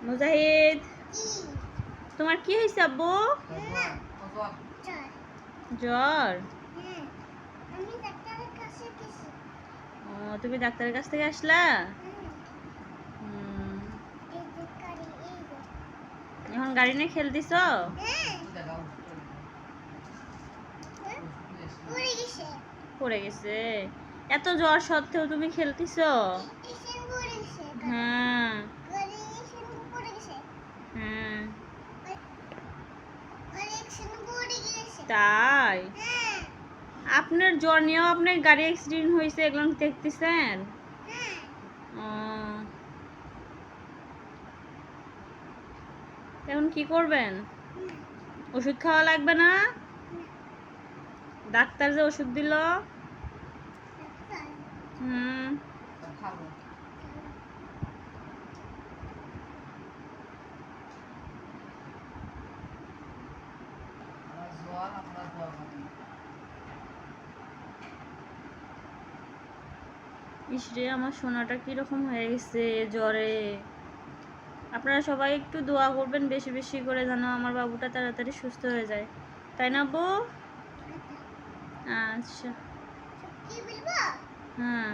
মুজাহিদ, তোমার কি হয়েছে আব্বু? জ্বর? ও, তুমি ডাক্তারের কাছ থেকে আসলা? এখন গাড়ি নিয়ে খেলতেছ? পড়ে গেছে? এত জ্বর সত্ত্বেও তুমি খেলতেছ? হ্যাঁ হ্যাঁ, তাই? আপনার জ্বর নিয়েও আপনার গাড়ি অ্যাক্সিডেন্ট হয়েছে, এগুলো দেখতেছেন? ও, এখন কি করবেন? ওষুধ খাওয়া লাগবে না? ডাক্তার যে ওষুধ দিল? হুম, ইসরে আমার সোনাটা কিরকম হয়ে গেছে জ্বরে। আপনারা সবাই একটু দোয়া করবেন বেশি বেশি করে, যেন আমার বাবুটা তাড়াতাড়ি সুস্থ হয়ে যায়, তাই না আব্বু? আচ্ছা, হ্যাঁ।